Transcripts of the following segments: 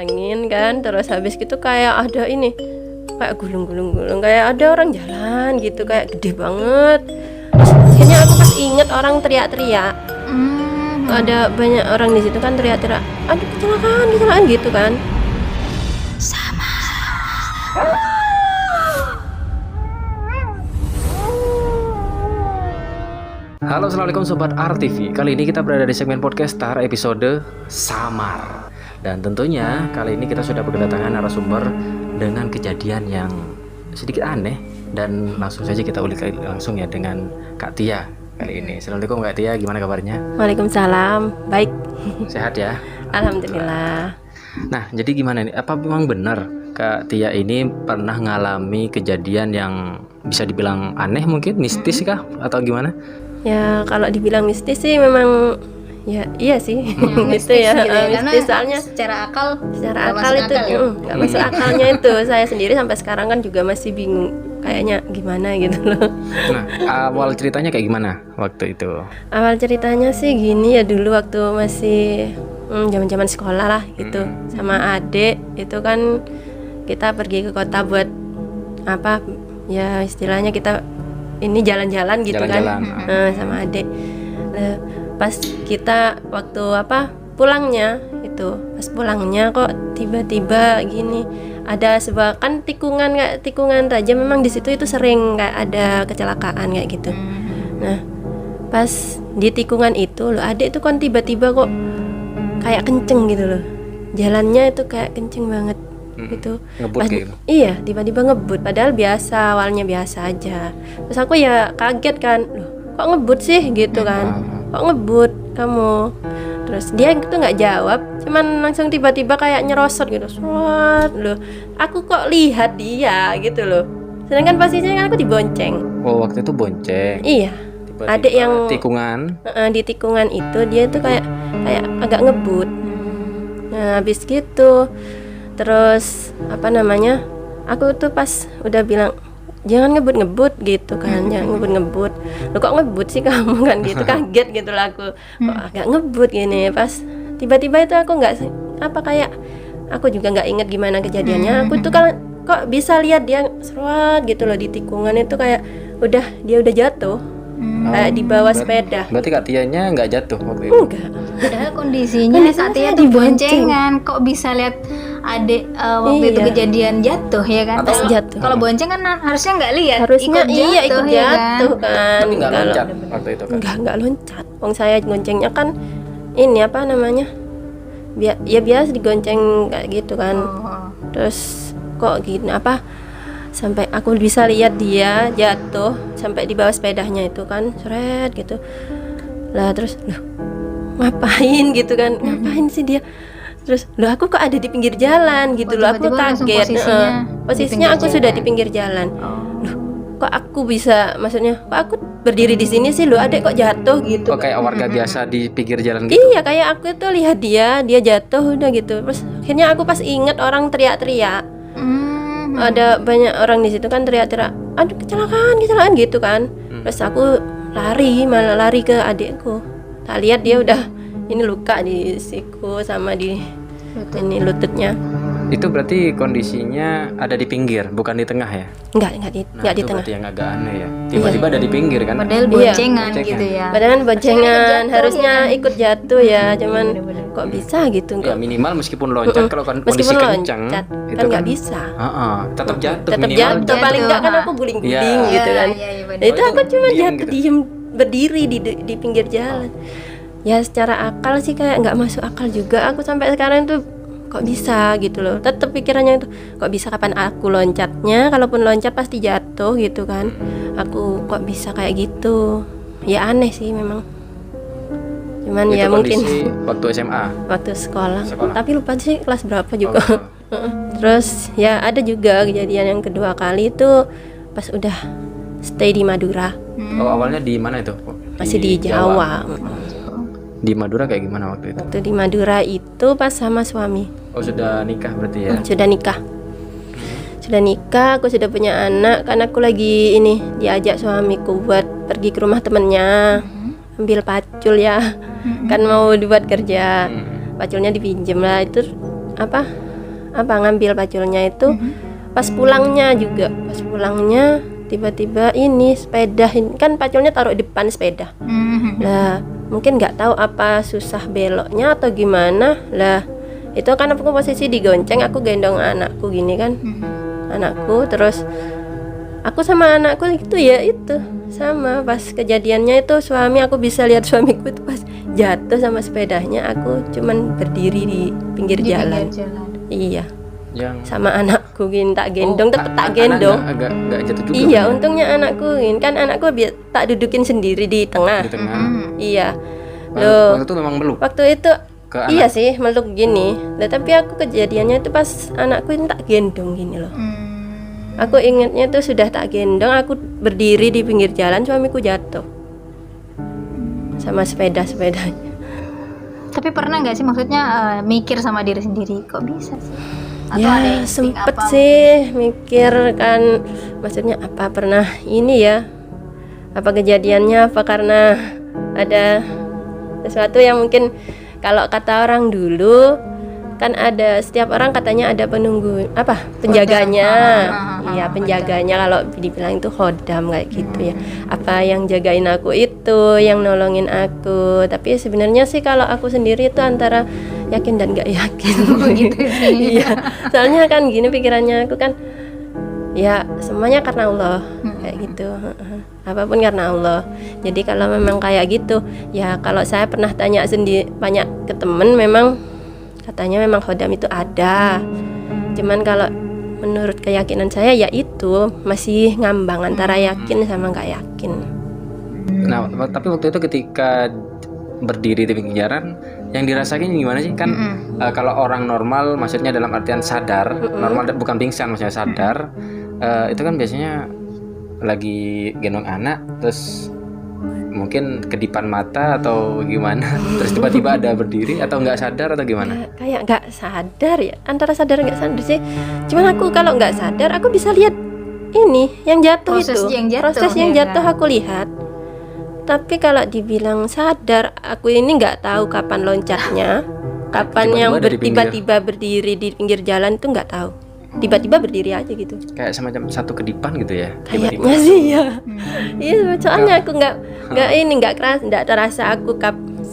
angin kan, terus habis gitu kayak ada ini kayak gulung-gulung kayak ada orang jalan gitu kayak gede banget. Terus akhirnya aku pas inget orang teriak-teriak, ada banyak orang di situ kan teriak-teriak, aduh kecelakaan gitu kan. Halo, assalamualaikum sobat RTV. Kali ini kita berada di segmen podcast Star episode Samar. Dan tentunya kali ini kita sudah kedatangan narasumber dengan kejadian yang sedikit aneh. Dan langsung saja kita ulik langsung ya dengan Kak Tia kali ini. Assalamualaikum Kak Tia, gimana kabarnya? Waalaikumsalam, baik. Sehat ya? Alhamdulillah. Nah, jadi gimana nih? Apa memang benar Kak Tia ini pernah ngalami kejadian yang bisa dibilang aneh mungkin? Mistis kah? Atau gimana? Ya kalau dibilang mistis sih memang ya iya sih gitu ya, gitu ya. mistis soalnya secara akal itu nggak masuk akalnya itu. Saya sendiri sampai sekarang kan juga masih bingung kayaknya gimana gitu loh. Nah, awal ceritanya kayak gimana waktu itu? Awal ceritanya sih gini ya, dulu waktu masih zaman-zaman sekolah lah gitu, sama adik itu kan kita pergi ke kota buat apa ya, istilahnya kita ini jalan-jalan gitu kan sama adik. Pas kita waktu pulangnya itu, pas pulangnya kok tiba-tiba gini ada sebuah kan tikungan raja, memang di situ itu sering kayak ada kecelakaan kayak gitu. Nah pas di tikungan itu loh, adik itu kan tiba-tiba kok kayak kenceng gitu loh, jalannya itu kayak kenceng banget gitu. Ngebut gitu. Iya, tiba-tiba ngebut padahal biasa, awalnya biasa aja. Terus aku ya kaget kan, loh kok ngebut sih gitu kan, kok ngebut kamu. Terus dia itu nggak jawab, cuman langsung tiba-tiba kayak nyerosot gitu, swat loh. Aku kok lihat dia gitu loh, sedangkan posisinya kan aku dibonceng. Oh, waktu itu bonceng. Iya. Tiba-tiba Adik yang tikungan. Di tikungan itu dia tuh kayak agak ngebut. Nah habis gitu terus aku tuh pas udah bilang jangan ngebut gitu kan, jangan ngebut. Lo kok ngebut sih kamu kan gitu, kaget gitu lah aku, kok agak ngebut gini. Pas tiba-tiba itu aku nggak aku juga nggak inget gimana kejadiannya. Aku tuh kan kok bisa lihat dia serwat gitu loh di tikungan itu, kayak dia udah jatuh kayak di bawah sepeda. Berarti Kak Tianya nggak jatuh waktu itu? Enggak. padahal kondisinya saat dia tuh boncengan, kok bisa lihat adik waktu itu kejadian jatuh ya kan? Pas jatuh. Kalau bonceng kan harusnya nggak lihat, Harusnya ikut jatuh kan. Tapi nggak loncat waktu itu kan? Enggak loncat. Wong saya goncengnya kan ini biasa digonceng kayak gitu kan. Terus kok gini sampai aku bisa lihat dia jatuh sampai di bawah sepedanya itu kan, seret gitu lah. Terus loh ngapain gitu kan, ngapain sih dia. Terus loh aku kok ada di pinggir jalan gitu loh, aku kaget. Posisinya aku sudah di pinggir jalan. Loh kok aku bisa, maksudnya kok aku berdiri di sini sih, loh adek kok jatuh gitu. Kok kayak warga biasa di pinggir jalan gitu? Iya, kayak aku tuh lihat dia jatuh udah gitu. Terus akhirnya aku pas inget orang teriak-teriak, ada banyak orang di situ kan teriak-teriak, aduh kecelakaan gitu kan. Terus aku malah lari ke adikku. Tak lihat dia udah ini luka di siku sama di lututnya. Itu berarti kondisinya ada di pinggir, bukan di tengah ya? Enggak di tengah. Berarti yang agak aneh ya. Tiba-tiba ada di pinggir kan? Padahal boncengan gitu ya. Padahal boncengan harusnya ikut jatuh ya, cuman kok bisa gitu Ya minimal meskipun loncat, kalau kan kondisi kencang kan itu nggak bisa. Tetap jatuh. Tetap jatuh, paling enggak kan aku guling-guling gitu kan. Iya, Itu aku cuma jatuh gitu. diem berdiri di pinggir jalan. Ya secara akal sih kayak nggak masuk akal juga. Aku sampai sekarang tuh kok bisa gitu loh. Tetap pikirannya itu kok bisa, kapan aku loncatnya, kalaupun loncat pasti jatuh gitu kan. Aku kok bisa kayak gitu. Ya aneh sih memang. Cuman Itu ya mungkin waktu SMA. waktu sekolah. Tapi lupa sih kelas berapa juga. Terus ya ada juga kejadian yang kedua kali itu pas udah stay di Madura. Oh, awalnya di mana itu? Masih di Jawa. Di Madura kayak gimana waktu itu? Waktu di Madura itu pas sama suami. Oh, sudah nikah berarti ya? Sudah nikah, aku sudah punya anak. Kan aku lagi diajak suamiku buat pergi ke rumah temennya, ambil pacul ya. Kan mau dibuat kerja. Paculnya dipinjem lah, itu apa ngambil paculnya itu pas pulangnya tiba-tiba ini sepeda kan paculnya taruh di depan sepeda. Lah mungkin nggak tahu apa susah beloknya atau gimana. Lah itu kan aku posisi digonceng, aku gendong anakku gini kan. Anakku terus aku sama anakku itu ya itu sama pas kejadiannya itu aku bisa lihat suamiku itu pas jatuh sama sepedanya, aku cuman berdiri di pinggir jalan. Iya. Yang sama anakku gini tak gendong, tetep tak gendong. Agak jatuh juga. Iya, untungnya anakku gini kan anakku tak dudukin sendiri di tengah. Iya. Loh, waktu itu memang meluk. Waktu itu iya sih meluk gini. Lah tapi aku kejadiannya itu pas anakku ini tak gendong gini loh. Aku ingatnya tuh sudah tak gendong, aku berdiri di pinggir jalan, suamiku jatuh sama sepedanya. Tapi pernah nggak sih maksudnya mikir sama diri sendiri kok bisa sih? Atau ya ada sempet sih mikir kan, maksudnya apa pernah ini ya, apa kejadiannya apa karena ada sesuatu yang mungkin kalau kata orang dulu kan ada setiap orang katanya ada penunggu apa penjaganya. Iya penjaganya kalau dibilang itu khodam kayak gitu ya, apa yang jagain aku itu yang nolongin aku. Tapi sebenarnya sih kalau aku sendiri itu antara yakin dan nggak yakin. Gitu sih. Iya soalnya kan gini pikirannya aku kan ya semuanya karena Allah kayak gitu, apapun karena Allah. Jadi kalau memang kayak gitu ya, kalau saya pernah tanya sendiri banyak ke temen, memang katanya memang khodam itu ada, cuman kalau menurut keyakinan saya ya itu masih ngambang antara yakin sama nggak yakin. Nah tapi waktu itu ketika berdiri di pinggir jalan yang dirasain gimana sih kan? Kalau orang normal maksudnya dalam artian sadar, normal bukan pingsan maksudnya sadar, itu kan biasanya lagi gendong anak terus mungkin kedipan mata atau gimana, terus tiba-tiba ada berdiri atau nggak sadar atau gimana? Kayak nggak sadar ya, antara sadar nggak sadar sih. Cuman aku kalau nggak sadar aku bisa lihat ini yang jatuh, proses yang jatuh aku lihat. Tapi kalau dibilang sadar, aku ini nggak tahu kapan loncatnya, kapan yang tiba-tiba berdiri di pinggir jalan itu nggak tahu. Tiba-tiba berdiri aja gitu. Kayak semacam satu kedipan gitu ya. Kayaknya sih ya. Iya, soalnya aku nggak terasa aku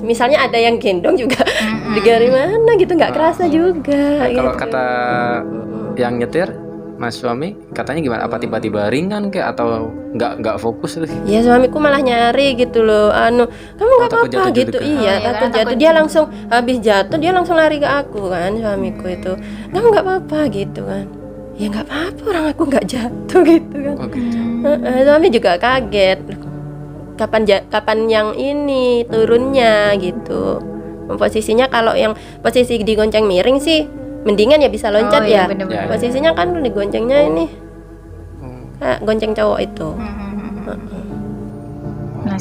misalnya ada yang gendong juga dari mana gitu, nggak kerasa juga. Kalau gitu. kata yang nyetir Mas suami katanya gimana? Apa tiba-tiba ringan kayak atau nggak fokus? Ya suamiku malah nyari gitu loh. Kamu nggak apa-apa gitu. Iya, takut jatuh. Dia langsung habis jatuh dia langsung lari ke aku kan, suamiku itu. Kamu nggak apa-apa gitu kan? Ya nggak apa-apa, orang aku nggak jatuh gitu kan. Suami juga kaget. Kapan yang ini turunnya gitu. Posisinya kalau yang posisi digonceng miring sih mendingan ya bisa loncat ya. Bener-bener. Posisinya kan digoncengnya ini gonceng cowok itu. Nah,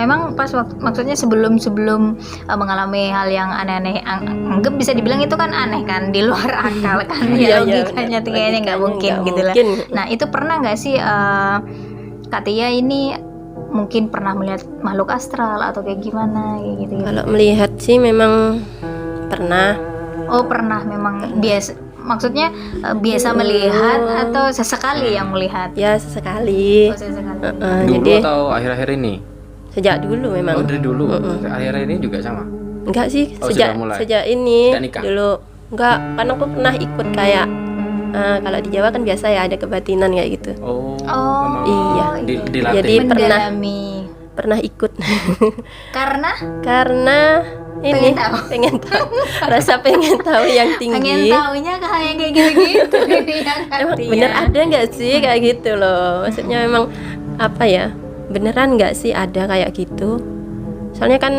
emang pas maksudnya sebelum mengalami hal yang aneh-aneh, anggap bisa dibilang itu kan aneh kan, di luar akal kan, ya logikanya kayaknya nggak mungkin gitu lah. Nah itu pernah nggak sih Kak Tia ini mungkin pernah melihat makhluk astral atau kayak gimana gitu? Kalau melihat sih memang pernah. Oh pernah, memang biasa. Maksudnya biasa melihat atau sesekali yang melihat? Ya sesekali. Dulu jadi, atau akhir-akhir ini? Sejak dulu memang. Oh dari dulu. Akhir-akhir ini juga sama? Enggak sih, sejak ini dulu. Enggak, karena aku pernah ikut kayak kalau di Jawa kan biasa ya ada kebatinan kayak gitu. Oh iya. Dilatih. Jadi pernah ikut. Karena ini pengen tahu rasa pengen tahu yang tinggi, pengen tahunya kayak gitu emang bener ada nggak sih kayak gitu loh, maksudnya memang apa ya, beneran nggak sih ada kayak gitu? Soalnya kan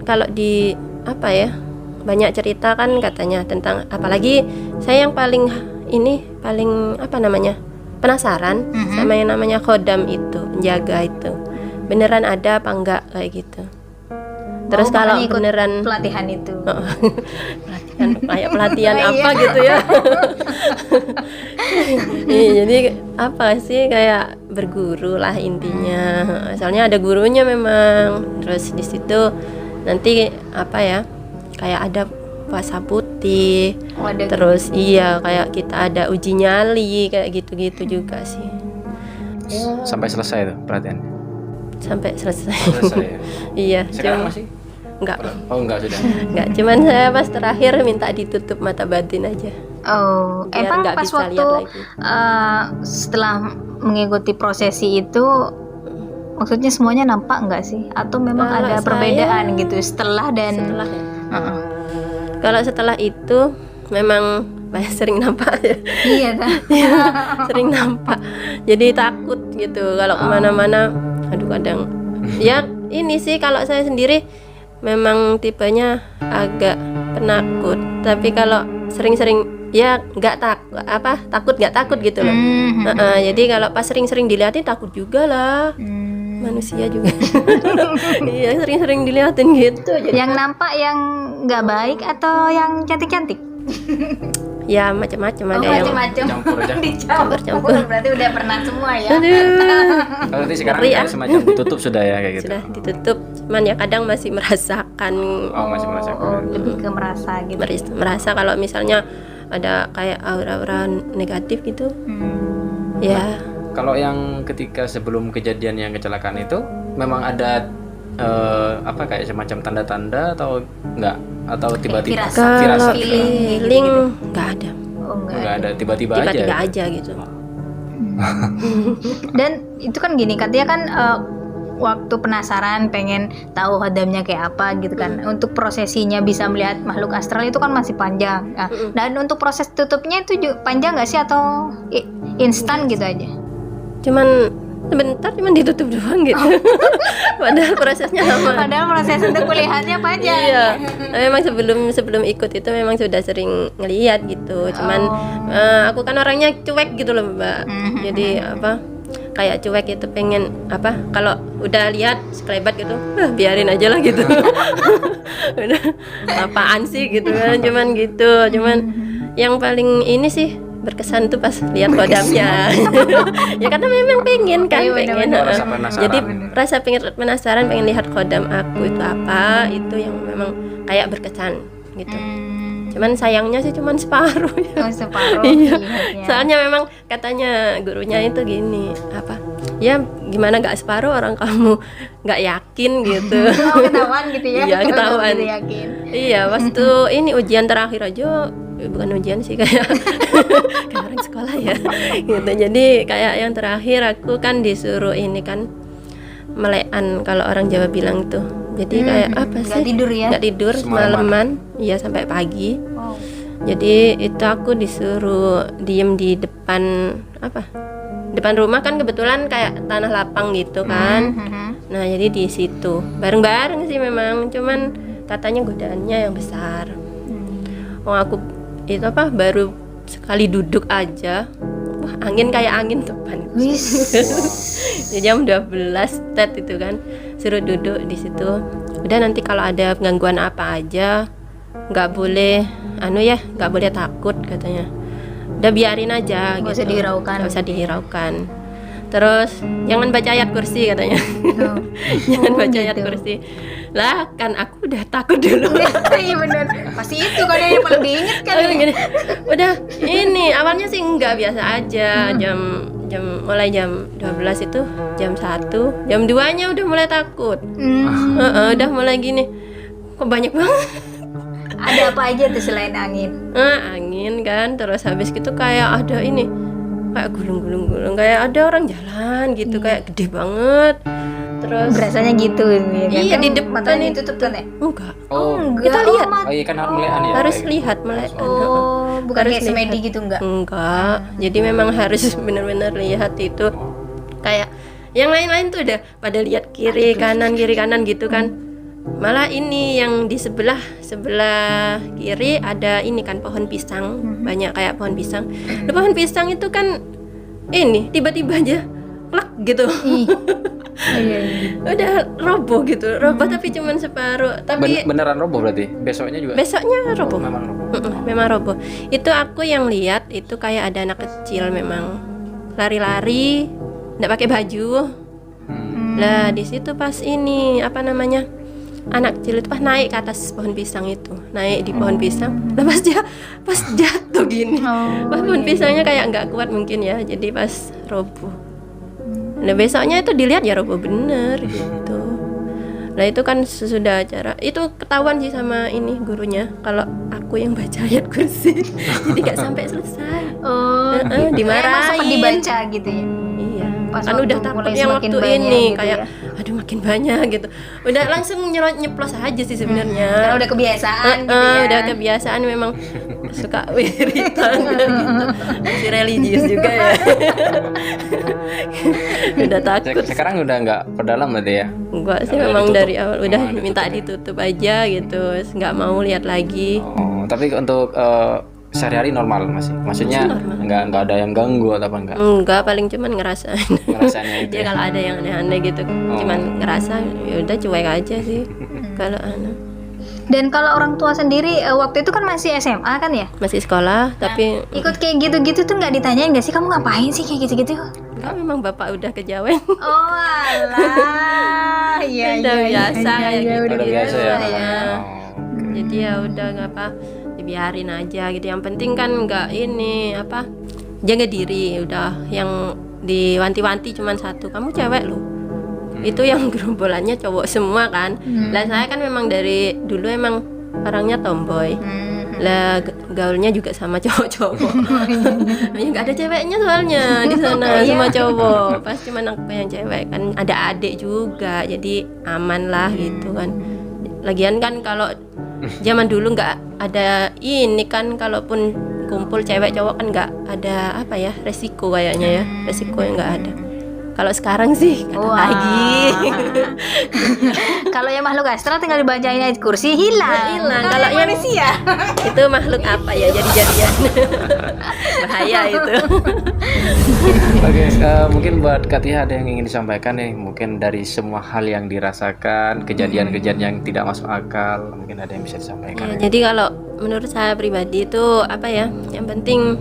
kalau di apa ya, banyak cerita kan katanya tentang, apalagi saya yang paling apa namanya penasaran sama yang namanya khodam itu, penjaga itu beneran ada apa enggak kayak gitu. Terus kalau beneran pelatihan itu pelatihan apa gitu ya. Jadi apa sih, kayak berguru lah intinya. Soalnya ada gurunya memang. Terus di situ nanti apa ya, kayak ada puasa putih latih. Terus iya kayak kita ada uji nyali kayak gitu-gitu juga sih. Sampai selesai tuh pelatihannya? Sampai selesai. Selesai ya? Iya. Sekarang masih? Enggak. Oh enggak sudah. Enggak, cuman saya pas terakhir minta ditutup mata batin aja. Oh, Biar emang nggak pas bisa waktu lihat lagi. Setelah mengikuti prosesi itu, maksudnya semuanya nampak nggak sih? Atau memang Kalau ada saya- perbedaan gitu setelah dan Setelah ya. Heeh. Kalau setelah itu memang banyak sering nampak ya. Iya kan? Sering nampak. Jadi takut gitu kalau kemana-mana. Aduh kadang. Ya ini sih kalau saya sendiri memang tipenya agak penakut. Tapi kalau sering-sering ya nggak takut nggak takut gitu loh. Jadi kalau pas sering-sering dilihatin takut juga lah. Manusia juga. Iya sering-sering dilihatin gitu. Jadi Yang nampak yang nggak baik atau yang cantik-cantik? ya macam-macam ada yang Macam-macam. Campur aja. Campur-campur. Berarti udah pernah semua ya. Berarti sekarang Ngeri, kayak semacam ditutup sudah ya kayak gitu. sudah ditutup. Cuman ya kadang masih merasakan Oh masih merasakan. Lebih ke merasa gitu. merasa kalau misalnya ada kayak aura-aura negatif gitu. Ya Kalau yang ketika sebelum kejadian yang kecelakaan itu memang ada kayak semacam tanda-tanda atau enggak? Atau tiba-tiba Firasat. firasat kalau gitu? feeling nggak ada. Oh enggak. Enggak ada, tiba-tiba Tiba-tiba aja. aja gitu. Dan itu kan gini, katanya kan waktu penasaran pengen tahu khodamnya kayak apa gitu kan. Untuk prosesinya bisa melihat makhluk astral itu kan masih panjang. Nah, dan untuk proses tutupnya itu juga panjang nggak sih atau instan gitu aja? Cuman sebentar cuman ditutup doang gitu. Padahal prosesnya lama. Padahal proses untuk melihatnya panjang. Iya. Memang sebelum ikut itu memang sudah sering ngelihat gitu. Cuman aku kan orangnya cuek gitu loh, Mbak. Jadi kayak cuek itu pengen kalau udah lihat sekelebat gitu, biarin aja lah gitu. Udah apaan sih gitu kan, cuman gitu. Cuman yang paling ini sih berkesan tuh pas lihat kodamnya. Ya karena memang pengen kan, Iya, pengen. bener-bener. Rasa penasaran. Jadi rasa pengen penasaran, pengen lihat kodam aku itu apa, itu yang memang kayak berkesan gitu. Cuman sayangnya sih cuman separuh ya. Oh, separuh Iya. lihatnya. Soalnya memang katanya gurunya itu gini, ya gimana nggak separuh orang kamu nggak yakin gitu. Oh, ketahuan gitu ya. Iya, ketahuan. Gitu, yakin. Iya, waktu ini ujian terakhir aja, bukan ujian sih kayak kayak orang sekolah ya. Gitu. Jadi kayak yang terakhir aku kan disuruh ini kan melekan kalau orang Jawa bilang tuh. Jadi kayak apa sih? Nggak tidur ya? Nggak tidur semalaman, iya sampai pagi. Wow. Jadi itu aku disuruh diem di depan depan rumah kan kebetulan kayak tanah lapang gitu kan. Nah jadi di situ bareng-bareng sih memang, cuman katanya godaannya yang besar. Aku itu baru sekali duduk aja, wah angin kayak angin depan. Di jam 12 tet itu kan suruh duduk di situ. Udah nanti kalau ada gangguan apa aja nggak boleh nggak boleh takut katanya. Udah biarin aja Nggak gitu. usah dihiraukan. Nggak usah dihiraukan. Terus jangan baca ayat kursi katanya. Jangan baca ayat kursi. Lah kan aku udah takut dulu. Iya benar. Pasti itu kan yang paling diinget kan. Gini, udah ini awalnya sih enggak, biasa aja. Mulai jam 12 itu jam 1, jam 2-nya udah mulai takut. Udah mulai gini. Kok banyak banget. Ada apa aja tuh selain angin? Angin kan, terus habis gitu kayak ada ini kayak gulung-gulung kayak ada orang jalan gitu, kayak gede banget. Terus Berasanya gitu ya kan? Iya, Kan di depan matanya itu. ditutup kan ya? enggak. Oh, Enggak. Kita lihat. oh iya kan harus melihat ya. Harus lihat melekan. Oh, bukan Harus kayak semedi lihat. gitu enggak? Enggak. Jadi memang harus benar-benar lihat itu. Kayak yang lain-lain tuh udah pada lihat kiri kanan gitu kan. Malah ini yang di sebelah kiri ada ini kan pohon pisang, banyak kayak pohon pisang. Nah, pohon pisang itu kan ini tiba-tiba aja plak gitu. Iya. Udah roboh gitu, tapi cuman separuh. Tapi Beneran roboh berarti? Besoknya juga? besoknya roboh. Memang roboh. Memang roboh. Itu aku yang lihat itu kayak ada anak kecil memang lari-lari, nggak pakai baju. Lah di situ pas ini anak kecil itu pas naik ke atas pohon pisang itu, naik di pohon pisang, nah pas jatuh gini, pas pohon pisangnya kayak nggak kuat mungkin ya, jadi pas roboh. Nah besoknya itu dilihat ya roboh bener gitu. Nah itu kan sesudah acara itu ketahuan sih sama ini gurunya kalau aku yang baca ayat kursi, jadi nggak sampai selesai. Dimarahin. Sempat dibaca gitu ya. Iya. Pas Kan udah takut yang waktu ini gitu kayak aduh makin banyak gitu. Udah langsung nyeplos aja sih sebenarnya. Karena udah kebiasaan gitu ya. Udah kebiasaan memang suka wiritan gitu. Masih religius juga ya. Udah takut. Sekarang udah nggak perdalam berarti ya? Enggak sih, memang dari awal udah minta ditutup aja gitu, nggak mau lihat lagi. Tapi untuk sehari-hari normal masih, maksudnya nggak ada yang ganggu atau apa enggak? Enggak, paling cuman Ngerasainnya itu. Ya kalau ada yang aneh-aneh gitu, cuman ngerasa ya udah cuek aja sih. Kalau Dan kalau orang tua sendiri waktu itu kan masih SMA kan ya? masih sekolah, tapi Ikut kayak gitu-gitu tuh nggak ditanyain nggak sih kamu ngapain sih kayak gitu-gitu? enggak, memang bapak udah kejawen. Oh alah, iya Udah biasa kayak gitu. Udah biasa ya. Jadi ya udah nggak apa, dibiarin aja gitu. Yang penting kan nggak ini apa, jaga diri. Udah yang diwanti-wanti cuman satu, kamu cewek loh. Itu yang gerombolannya cowok semua kan. Lah saya kan memang dari dulu emang orangnya tomboy. Lah gaulnya juga sama cowok-cowok. Ya nggak ada ceweknya soalnya di sana, semua cowok. Pas cuman aku yang cewek kan, ada adik juga, jadi aman lah gitu kan. Lagian kan kalau zaman dulu nggak ada ini kan, kalaupun kumpul cewek cowok kan nggak ada apa ya, resiko kayaknya ya, resiko yang nggak ada. Kalau sekarang sih lagi. Kalau yang makhluk astral tinggal dibacain ayat kursi hilang. Kalau yang manusia itu makhluk apa ya, jadi-jadian. Bahaya itu. Oke, mungkin buat Katia ada yang ingin disampaikan nih, mungkin dari semua hal yang dirasakan, kejadian-kejadian yang tidak masuk akal, mungkin ada yang bisa disampaikan. Ya, jadi kalau menurut saya pribadi itu apa ya, yang penting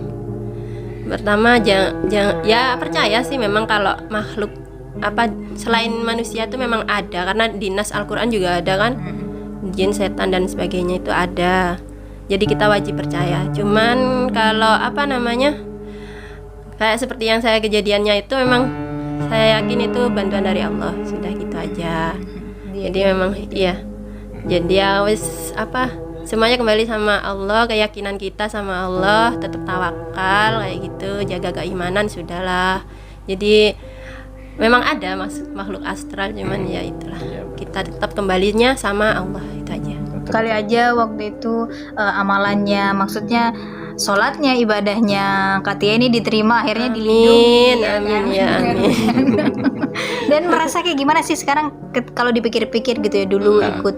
pertama jangan ya percaya sih memang kalau makhluk apa selain manusia itu memang ada, karena di nas Al-Quran juga ada kan, jin, setan dan sebagainya itu ada. Jadi kita wajib percaya. Cuman kalau apa namanya, kayak seperti yang saya kejadiannya itu memang saya yakin itu bantuan dari Allah, sudah gitu aja. Jadi memang iya. Jadi ya wis apa, semuanya kembali sama Allah, keyakinan kita sama Allah, tetap tawakal kayak gitu, jaga keimanan sudahlah. Jadi memang ada makhluk astral, cuman ya itulah, kita tetap kembalinya sama Allah, itu aja. kali aja waktu itu amalannya, maksudnya sholatnya, ibadahnya Katia ini diterima, akhirnya dilindungi. Amin ya amin. Dan merasa kayak gimana sih sekarang kalau dipikir-pikir gitu ya, dulu ikut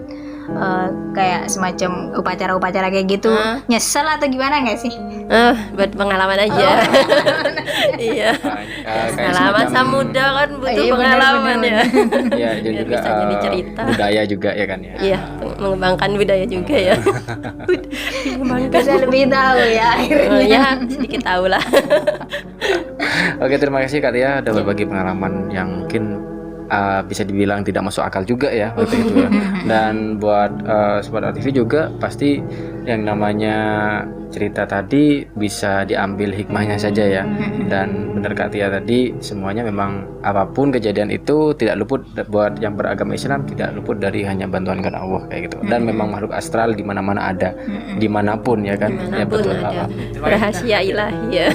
kayak semacam upacara-upacara kayak gitu, nyesel atau gimana nggak sih? Buat pengalaman aja. Iya. Pengalaman sama muda kan butuh pengalaman ya. Iya, dan juga bisa jadi cerita. Budaya juga ya kan ya. Iya, mengembangkan budaya juga ya. Bisa lebih tahu ya akhirnya. Ya sedikit tahu lah. Oke, terima kasih Katia udah berbagi pengalaman yang mungkin bisa dibilang tidak masuk akal juga ya waktu itu ya. Dan buat Sobat RTV juga pasti yang namanya cerita tadi bisa diambil hikmahnya saja ya. Dan benar Katia tadi, semuanya memang apapun kejadian itu tidak luput, buat yang beragama Islam tidak luput dari hanya bantuan karena Allah kayak gitu. Dan memang makhluk astral di mana-mana ada, dimanapun ya kan. Dimanapun ya betul. ada. Rahasia ilahi ya.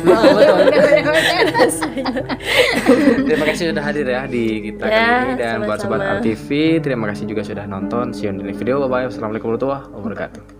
Terima kasih sudah hadir ya di kita kali ini, dan buat Sobat RTV terima kasih juga sudah nonton. See you in the next video. Bye bye. Wassalamualaikum warahmatullahi wabarakatuh.